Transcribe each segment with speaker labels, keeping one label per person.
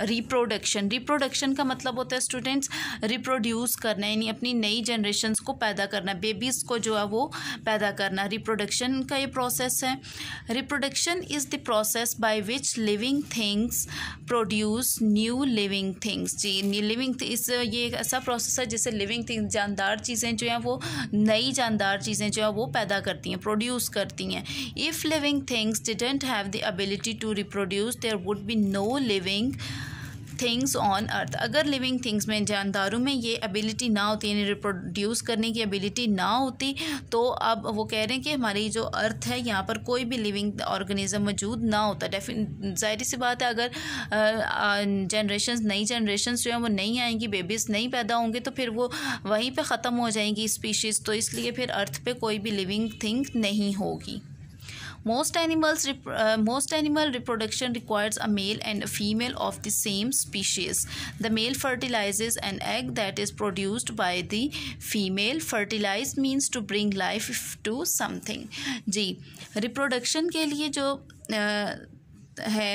Speaker 1: Reproduction का मतलब होता है स्टूडेंट्स रिप्रोड्यूस करना, यानी अपनी नई जनरेशन्स को पैदा करना, बेबीज़ को जो है वो पैदा करना। रिप्रोडक्शन का ये प्रोसेस है। Reproduction is the process by which living things produce new living things. जी, ये एक ऐसा प्रोसेस है जिससे लिविंग थिंग्स, जानदार चीज़ें जो हैं वो नई जानदार चीज़ें जो है वो पैदा करती हैं, प्रोड्यूस करती हैं। If living things didn't have the ability to reproduce there would be no living things on earth. अगर लिविंग थिंग्स में, जानदारों में ये एबिलिटी ना होती, यानी रिप्रोड्यूस करने की एबिलिटी ना होती, तो अब वो कह रहे हैं कि हमारी जो अर्थ है यहाँ पर कोई भी लिविंग ऑर्गेनिज्म मौजूद ना होता। जाहिर सी बात है, अगर नई जनरेशन्स जो है वो नहीं आएंगी, बेबीज़ नहीं पैदा होंगे, तो फिर वो वहीं पे ख़त्म हो जाएंगी स्पीशीज़, तो इसलिए फिर अर्थ पे कोई भी लिविंग थिंग नहीं होगी। Most animal reproduction requires a male and a female of the same species. The male fertilizes an egg that is produced by the female. Fertilize means to bring life to something. जी, reproduction के लिए जो है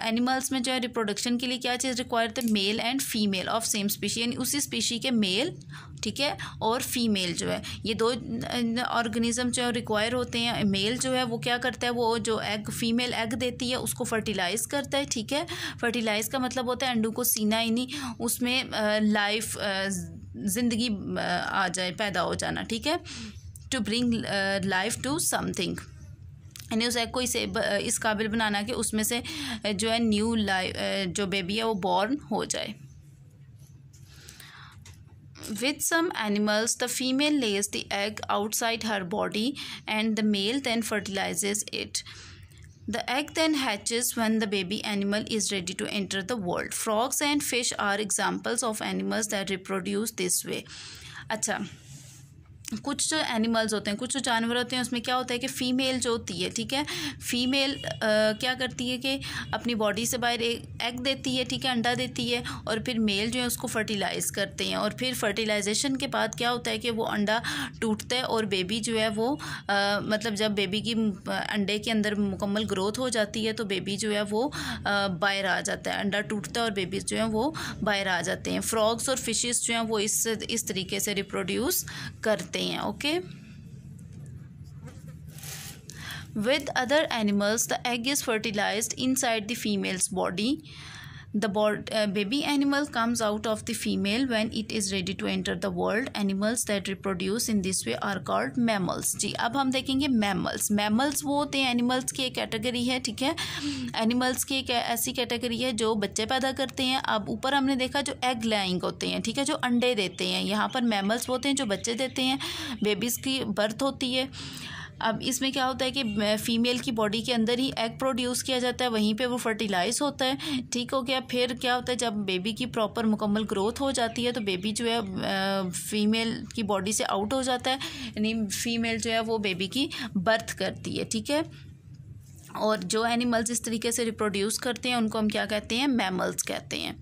Speaker 1: animals में जो है reproduction के लिए क्या चीज़ रिक्वायर है? Male and female of same species, यानी उसी स्पीशी के मेल, ठीक है, और फीमेल जो है, ये दो ऑर्गेनिज्म जो है रिक्वायर होते हैं। मेल जो है वो क्या करता है, वो जो एग, फीमेल एग देती है उसको फर्टिलाइज़ करता है, ठीक है। फर्टिलाइज़ का मतलब होता है अंडों को सीना, यानी उसमें लाइफ, ज़िंदगी आ जाए, पैदा हो जाना, ठीक है। To bring life to something, यानी उस एग को इस काबिल बनाना कि उसमें से जो है न्यू लाइफ, जो बेबी है वो बॉर्न हो जाए। With some animals, the female lays the egg outside her body and the male then fertilizes it. The egg then hatches when the baby animal is ready to enter the world. Frogs and fish are examples of animals that reproduce this way. अच्छा, कुछ जो animals होते हैं, कुछ जो जानवर होते हैं, उसमें क्या होता है कि फ़ीमेल जो होती है, ठीक है, फ़ीमेल क्या करती है कि अपनी बॉडी से बाहर एक एग देती है, ठीक है, अंडा देती है, और फिर मेल जो है उसको फर्टिलाइज़ करते हैं, और फिर फर्टिलाइजेशन के बाद क्या होता है कि वो अंडा टूटता है और बेबी जो है वो मतलब जब बेबी की अंडे के अंदर मुकम्मल ग्रोथ हो जाती है तो बेबी जो है वो बाहर आ जाता है, अंडा टूटता है और बेबी जो है वो बाहर आ जाते हैं। फ्रॉग्स और फिशेस जो हैं वो इस तरीके से रिप्रोड्यूस करते हैं, okay. With other animals, the egg is fertilized inside the female's body. The baby animal comes out of the female when it is ready to enter the world. Animals that reproduce in this way are called mammals. जी, अब हम देखेंगे mammals वो होते हैं, animals की एक category है, ठीक है। एनिमल्स की एक ऐसी कैटेगरी है जो बच्चे पैदा करते हैं। अब ऊपर हमने देखा जो एग लाइंग होते हैं, ठीक है, जो अंडे देते हैं। यहाँ पर मैमल्स होते हैं जो बच्चे देते हैं, बेबीज़ की बर्थ होती है। अब इसमें क्या होता है कि फ़ीमेल की बॉडी के अंदर ही एग प्रोड्यूस किया जाता है, वहीं पे वो फर्टिलाइज़ होता है, ठीक हो गया। फिर क्या होता है, जब बेबी की प्रॉपर मुकम्मल ग्रोथ हो जाती है तो बेबी जो है फ़ीमेल की बॉडी से आउट हो जाता है, यानी फ़ीमेल जो है वो बेबी की बर्थ करती है, ठीक है। और जो एनिमल्स इस तरीके से रिप्रोड्यूस करते हैं उनको हम क्या कहते हैं? मैमल्स कहते हैं।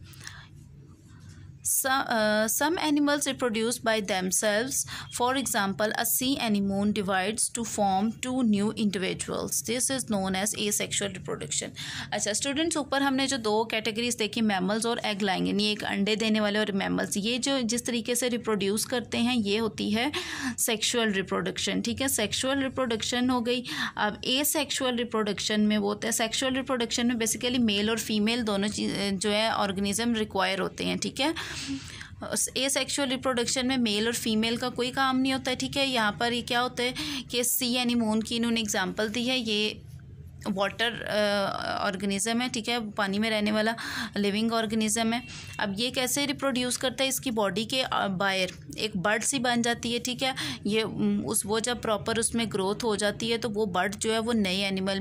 Speaker 1: Some animals reproduce by themselves. For example, a sea anemone divides to form two new individuals. This is known as asexual reproduction. अच्छा स्टूडेंट्स, ऊपर हमने जो दो कैटेगरीज देखी, मैमल्स और एग लाइंग, यानी एक अंडे देने वाले और मैमल्स, ये जो जिस तरीके से रिप्रोड्यूस करते हैं ये होती है सेक्शुअल रिप्रोडक्शन, ठीक है। सेक्शुअल रिप्रोडक्शन हो गई। अब एसेक्सुअल रिप्रोडक्शन में वो होता है, सेक्शुअल रिप्रोडक्शन में बेसिकली मेल और फीमेल दोनों चीज़ जो है ऑर्गेनिज्म रिक्वायर होते हैं, ठीक है। एसेक्सुअल रिप्रोडक्शन में मेल और फीमेल का कोई काम नहीं होता है, ठीक है। यहाँ पर ये क्या होता है कि सी एनीमोन की इन्होंने एग्जांपल दी है, ये वाटर ऑर्गेनिज्म है, ठीक है, पानी में रहने वाला लिविंग ऑर्गेनिज्म है। अब ये कैसे रिप्रोड्यूस करता है? इसकी बॉडी के बाहर एक बर्ड सी बन जाती है, ठीक है। ये वो जब प्रॉपर उसमें ग्रोथ हो जाती है तो वो बर्ड जो है वो नए एनिमल